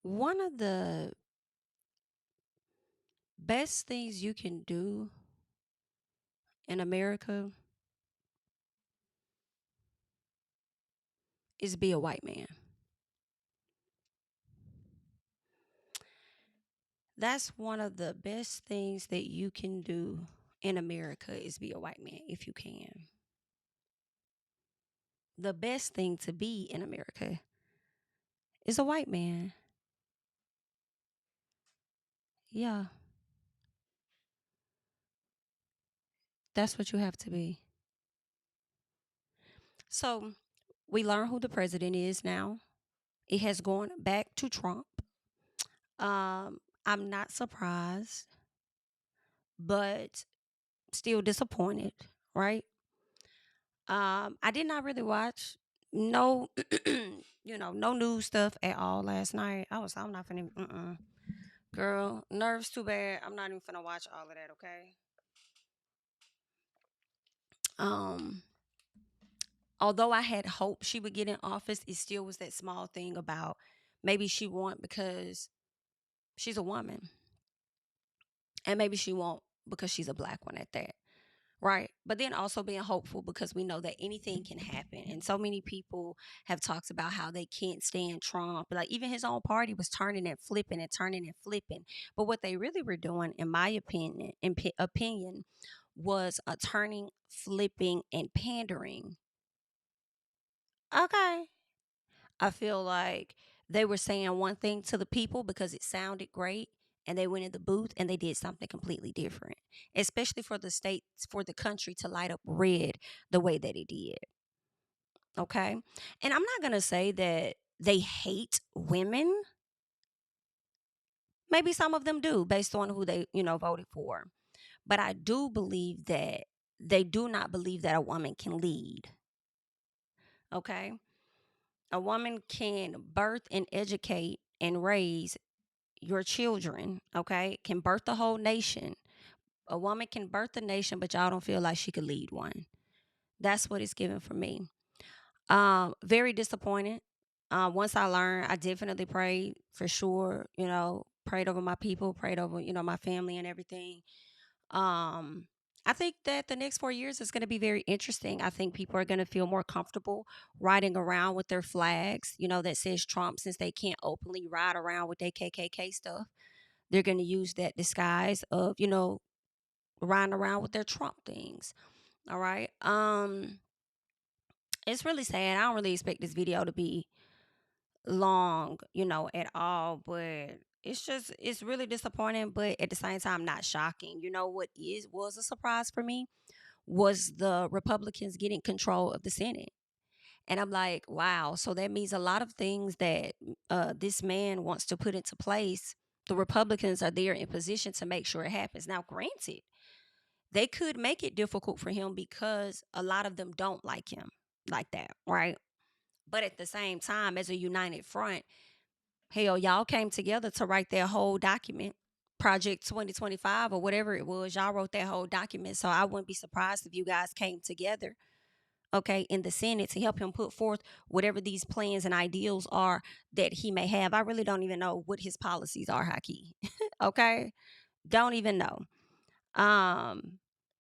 One of the best things you can do in America is be a white man. That's one of the best things that you can do in America is be a white man if you can. The best thing to be in America is a white man. Yeah, that's what you have to be. So we learn who the president is now. It has gone back to Trump. I'm not surprised, but still disappointed, right? I did not really watch no, no news stuff at all last night. I'm not finna, girl, nerves too bad. I'm not even finna watch all of that, okay? Um, Although I had hoped she would get in office, it still was that small thing about maybe she won't because she's a woman, and maybe she won't because she's a black one at that. Right. But then also being hopeful because we know that anything can happen. And so many people have talked about how they can't stand Trump. Like even his own party was turning and flipping and turning and flipping. But what they really were doing, in my opinion, was turning, flipping, and pandering. Okay. I feel like they were saying one thing to the people because it sounded great, and they went in the booth and they did something completely different, especially for the states, for the country to light up red the way that it did. Okay. And I'm not going to say that they hate women. Maybe some of them do based on who they, voted for. But I do believe that they do not believe that a woman can lead. Okay. A woman can birth and educate and raise your children, okay, can birth the whole nation. A woman can birth a nation, but y'all don't feel like she could lead one. That's what it's given for me. Very disappointed. Once I learned, I definitely prayed for sure, prayed over my people, prayed over, my family and everything. Um, I think that the next 4 years is going to be very interesting. I think people are going to feel more comfortable riding around with their flags, that says Trump, since they can't openly ride around with their KKK stuff. They're going to use that disguise of, riding around with their Trump things. All right. It's really sad. I don't really expect this video to be long, at all, but it's really disappointing, but at the same time not shocking. You know what is was a surprise for me was the Republicans getting control of the Senate. And I'm like, wow, so that means a lot of things that this man wants to put into place, the Republicans are there in position to make sure it happens. Now, granted, they could make it difficult for him because a lot of them don't like him like that, right? But at the same time, as a united front, hell, y'all came together to write their whole document, Project 2025 or whatever it was. Y'all wrote that whole document. So I wouldn't be surprised if you guys came together, okay, in the Senate to help him put forth whatever these plans and ideals are that he may have. I really don't even know what his policies are, Haki. Okay? Don't even know. Um,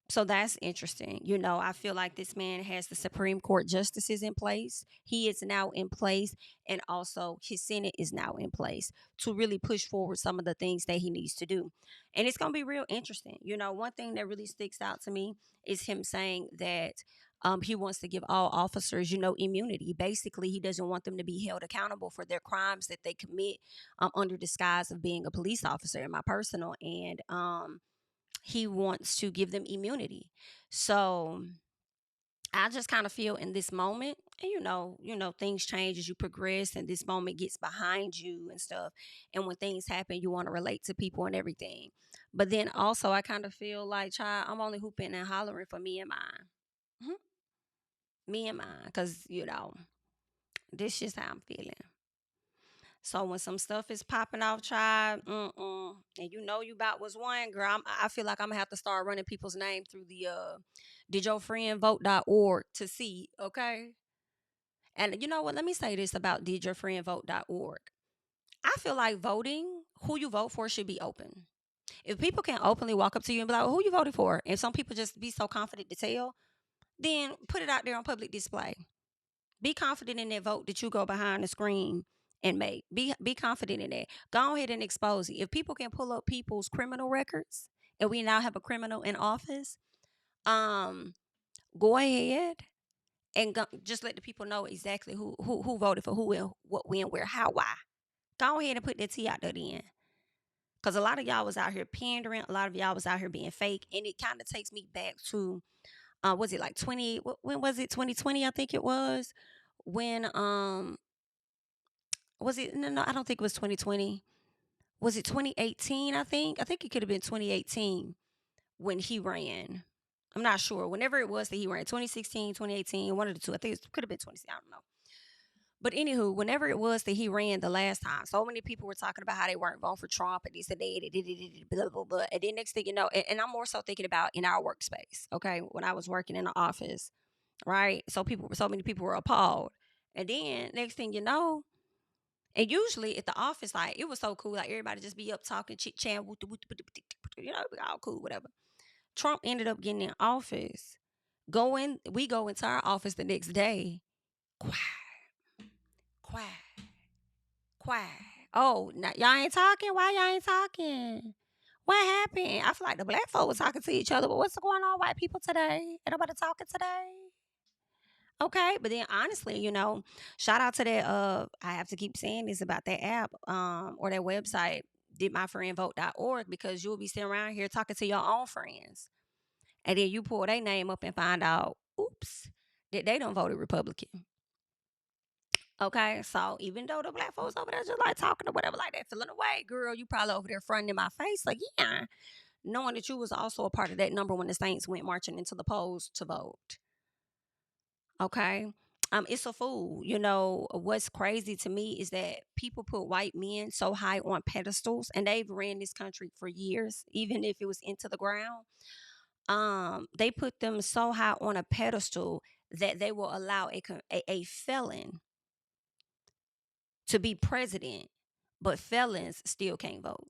so that's interesting. I feel like this man has the Supreme Court justices in place. He is now in place, and also his Senate is now in place to really push forward some of the things that he needs to do. And it's going to be real interesting. One thing that really sticks out to me is him saying that he wants to give all officers, immunity. Basically, he doesn't want them to be held accountable for their crimes that they commit under disguise of being a police officer, in my personal. And he wants to give them immunity. So I just kind of feel in this moment, and things change as you progress, and this moment gets behind you and stuff. And when things happen, you want to relate to people and everything. But then also, I kind of feel like, child, I'm only hooping and hollering for me and mine. Mhm. Me and mine, because this is how I'm feeling. So when some stuff is popping off, child, and you about was one, girl, I feel like I'm gonna have to start running people's name through the didyourfriendvote.org to see, okay? And you know what? Let me say this about didyourfriendvote.org. I feel like voting, who you vote for should be open. If people can openly walk up to you and be like, "Who you voted for?" and some people just be so confident to tell, then put it out there on public display. Be confident in that vote that you go behind the screen and make. Be confident in that. Go ahead and expose it. If people can pull up people's criminal records, and we now have a criminal in office, um, go ahead and just let the people know exactly who voted for who and what, when, where, how, why. Go ahead and put that tea out there then. Because a lot of y'all was out here pandering. A lot of y'all was out here being fake. And it kind of takes me back to, was it like 20, when was it? 2020, I think it was. When, was it, no, I don't think it was 2020. Was it 2018, I think? I think it could have been 2018 when he ran. I'm not sure. Whenever it was that he ran, 2016, 2018, one of the two. I think it could have been 2016. I don't know. But anywho, whenever it was that he ran the last time, so many people were talking about how they weren't voting for Trump and they said they did, blah, blah, blah. And then next thing you know, and I'm more so thinking about in our workspace, okay, when I was working in the office, right? So many people were appalled. And then next thing you know, and usually at the office, like it was so cool, like everybody just be up talking, chit chat, you know, all cool, whatever. Trump ended up getting in office. We go into our office the next day, quiet, quiet. Quiet. Oh, now y'all ain't talking? Why y'all ain't talking? What happened? I feel like the black folk was talking to each other, but what's going on, white people today? Ain't nobody talking today? Okay, but then honestly, shout out to that. I have to keep saying this about that app, or that website, didmyfriendvote.org, because you'll be sitting around here talking to your own friends, and then you pull their name up and find out, oops, that they don't voted Republican. Okay, so even though the black folks over there just like talking or whatever like that, feeling away, girl, you probably over there fronting in my face again, knowing that you was also a part of that number when the Saints went marching into the polls to vote. Okay, it's a fool. What's crazy to me is that people put white men so high on pedestals, and they've ran this country for years, even if it was into the ground. They put them so high on a pedestal that they will allow a felon to be president, but felons still can't vote.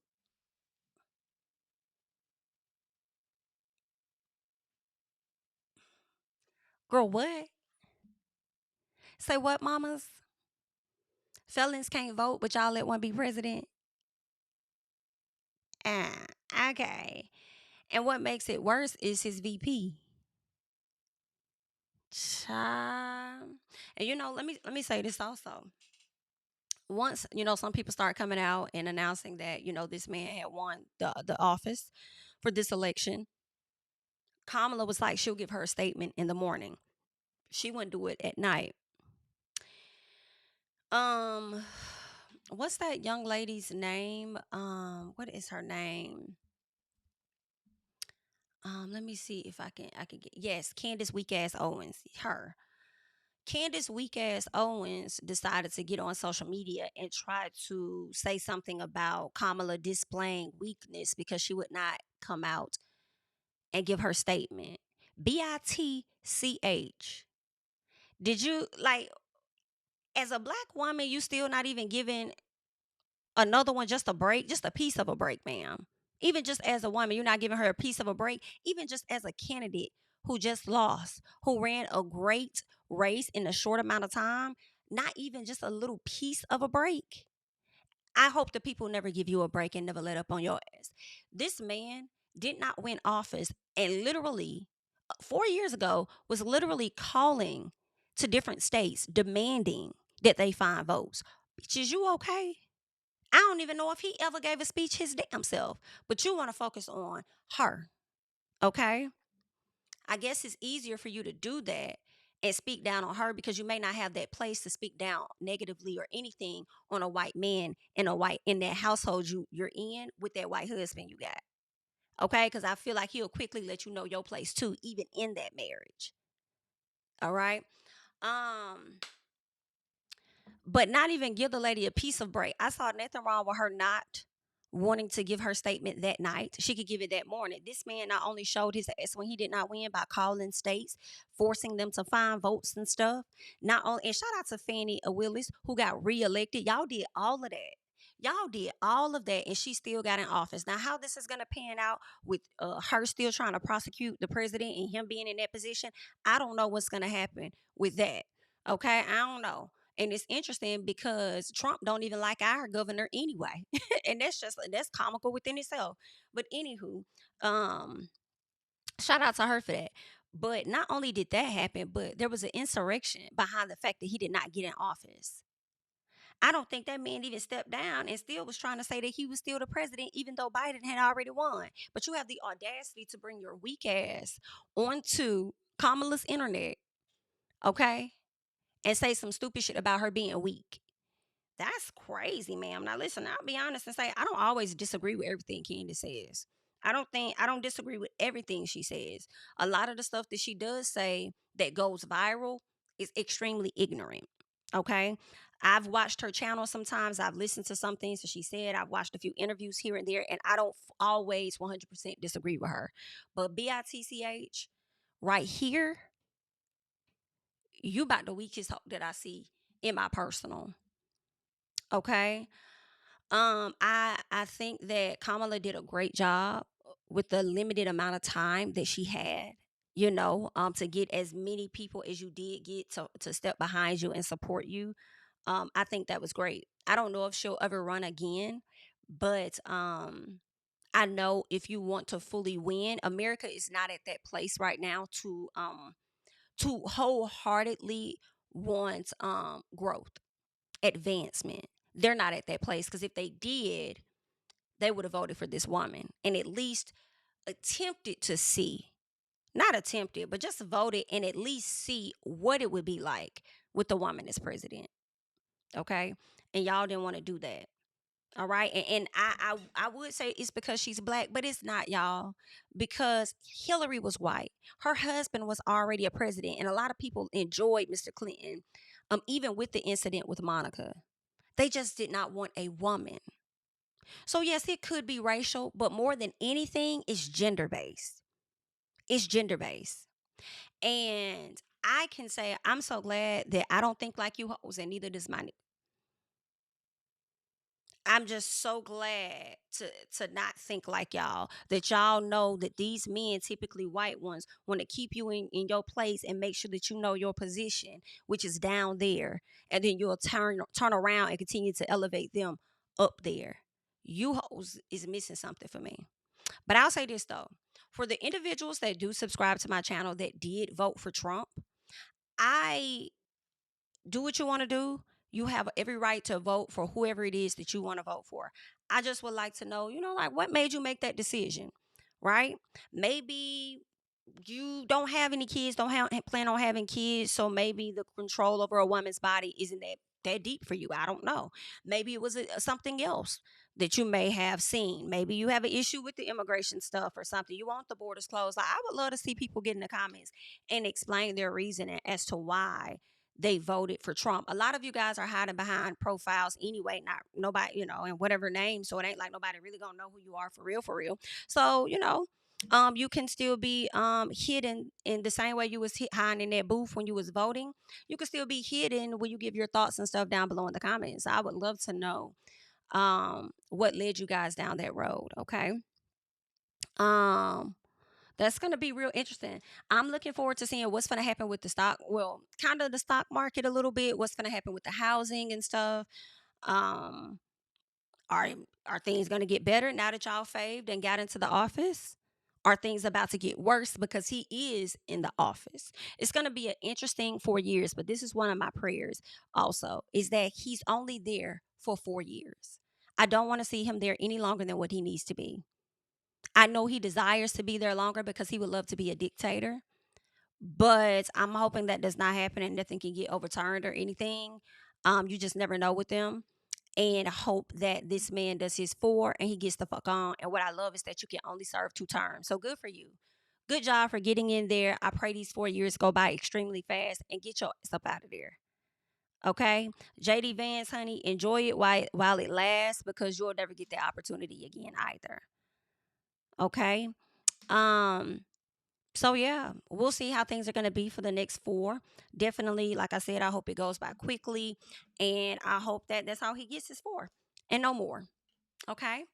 Girl, what? Say what, mamas? Felons can't vote, but y'all let one be president? Ah, okay. And what makes it worse is his VP. Child. And let me say this also. Once, some people start coming out and announcing that, this man had won the office for this election. Kamala was like, she'll give her a statement in the morning. She wouldn't do it at night. Um, what's that young lady's name? What is her name? Let me see if I can get, yes, Candace Weak Ass Owens. Her. Candace Weak Ass Owens decided to get on social media and try to say something about Kamala displaying weakness because she would not come out and give her statement. BITCH. Did you like, as a black woman, you still not even giving another one just a break, just a piece of a break, ma'am? Even just as a woman, you're not giving her a piece of a break. Even just as a candidate who just lost, who ran a great race in a short amount of time, not even just a little piece of a break. I hope the people never give you a break and never let up on your ass. This man did not win office, and literally 4 years ago was literally calling to different states demanding that they find votes. Bitch, is you okay? I don't even know if he ever gave a speech his damn self, but you want to focus on her, okay? I guess it's easier for you to do that and speak down on her because you may not have that place to speak down negatively or anything on a white man in that household you're in with that white husband you got. Okay? Because I feel like he'll quickly let you know your place too, even in that marriage. All right. Um, but not even give the lady a piece of break. I saw nothing wrong with her not wanting to give her statement that night. She could give it that morning. This man not only showed his ass when he did not win by calling states, forcing them to find votes and stuff. Not only, and shout out to Fannie Willis who got reelected. Y'all did all of that. Y'all did all of that and she still got in office. Now, how this is going to pan out with her still trying to prosecute the president and him being in that position, I don't know what's going to happen with that. Okay, I don't know. And it's interesting because Trump don't even like our governor anyway. And that's comical within itself. But anywho, um, shout out to her for that. But not only did that happen, but there was an insurrection behind the fact that he did not get in office. I don't think that man even stepped down and still was trying to say that he was still the president, even though Biden had already won. But you have the audacity to bring your weak ass onto Kamala's internet, okay, and say some stupid shit about her being weak. That's crazy, ma'am. Now listen, I'll be honest and say I don't always disagree with everything Candace says. I don't disagree with everything she says. A lot of the stuff that she does say that goes viral is extremely ignorant. Okay. I've watched her channel sometimes. I've listened to some things that she said. I've watched a few interviews here and there, and I don't always 100% disagree with her. But BITCH, right here, you about the weakest hope that I see in my personal. Okay. I think that Kamala did a great job with the limited amount of time that she had, to get as many people as you did get to step behind you and support you. I think that was great. I don't know if she'll ever run again, but I know if you want to fully win, America is not at that place right now to wholeheartedly want growth, advancement. They're not at that place because if they did, they would have voted for this woman and at least attempted to see, not attempted, but just voted and at least see what it would be like with the woman as president. Okay. And y'all didn't want to do that. All right. And I would say it's because she's black, but it's not, y'all, because Hillary was white. Her husband was already a president, and a lot of people enjoyed Mr. Clinton, even with the incident with Monica. They just did not want a woman. So, yes, it could be racial, but more than anything, it's gender based. It's gender based. And I can say I'm so glad that I don't think like you hoes, and neither does my. I'm just so glad to not think like y'all. That y'all know that these men, typically white ones, want to keep you in your place and make sure that you know your position, which is down there, and then you'll turn around and continue to elevate them up there. You hoes is missing something for me. But I'll say this though. For the individuals that do subscribe to my channel that did vote for Trump, I do what you want to do. You have every right to vote for whoever it is that you want to vote for. I just would like to know, like what made you make that decision, right? Maybe you don't have any kids, don't plan on having kids, so maybe the control over a woman's body isn't that deep for you. I don't know. Maybe it was something else that you may have seen. Maybe you have an issue with the immigration stuff or something. You want the borders closed. Like, I would love to see people get in the comments and explain their reasoning as to why they voted for Trump. A lot of you guys are hiding behind profiles anyway, not nobody, and whatever name. So it ain't like nobody really gonna know who you are for real, for real. So, you can still be hidden in the same way you was hiding in that booth when you was voting. You can still be hidden when you give your thoughts and stuff down below in the comments. I would love to know what led you guys down that road. Okay. Um, that's going to be real interesting. I'm looking forward to seeing what's going to happen with the stock. Well, kind of the stock market a little bit. What's going to happen with the housing and stuff. Um, are are things going to get better now that y'all faved and got into the office? Are things about to get worse because he is in the office? It's going to be an interesting 4 years, but this is one of my prayers also, is that he's only there for 4 years. I don't want to see him there any longer than what he needs to be. I know he desires to be there longer because he would love to be a dictator, but I'm hoping that does not happen and nothing can get overturned or anything. You just never know with them. And hope that this man does his 4 and he gets the fuck on. And what I love is that you can only serve 2 terms. So good for you. Good job for getting in there. I pray these 4 years go by extremely fast and get your ass up out of there. Okay, JD Vance, honey, enjoy it while it lasts because you'll never get that opportunity again either. Okay. Um, so yeah, we'll see how things are going to be for the next 4. Definitely, like I said, I hope it goes by quickly, and I hope that that's how he gets his 4. and no more. Okay.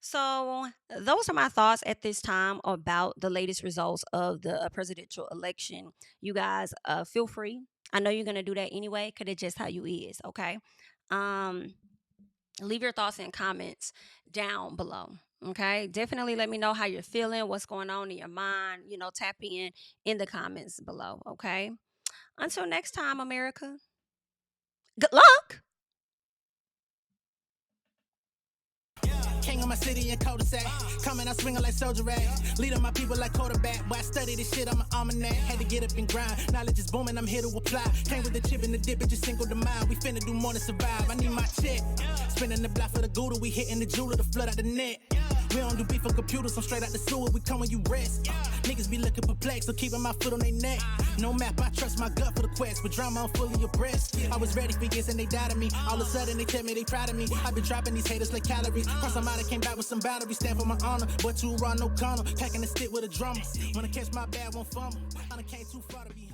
So, those are my thoughts at this time about the latest results of the presidential election. You guys, feel free. I know you're gonna do that anyway, cause it's just how you is. Okay. Um, Leave your thoughts and comments down below. Okay. Definitely let me know how you're feeling, what's going on in your mind. Tap in the comments below. Okay. Until next time, America. Good luck. King of my city and cul-de-sac. Coming out swinging like soldier rag. Leading my people like quarterback. Boy, I study this shit, I'm an almanac. Had to get up and grind. Knowledge is booming, I'm here to apply. Came with the chip and the dip, it just single the mind. We finna do more than survive. I need my check. Spinning the block for the gouda. We hitting the jeweler to flood out the net. We don't do beef on computers, I'm straight out the sewer. We come when you rest. Niggas be looking perplexed, so keeping my foot on their neck. No map, I trust my gut for the quest. With drama, I'm fully abreast. I was ready for years and they doubted me. All of a sudden they tell me they proud of me. I've been dropping these haters like calories. Cross them out, I came back with some boundaries. Stand for my honor, but too raw, no corner. Packing the stick with a drummer. Wanna catch my bad, won't fumble. I done came too far to be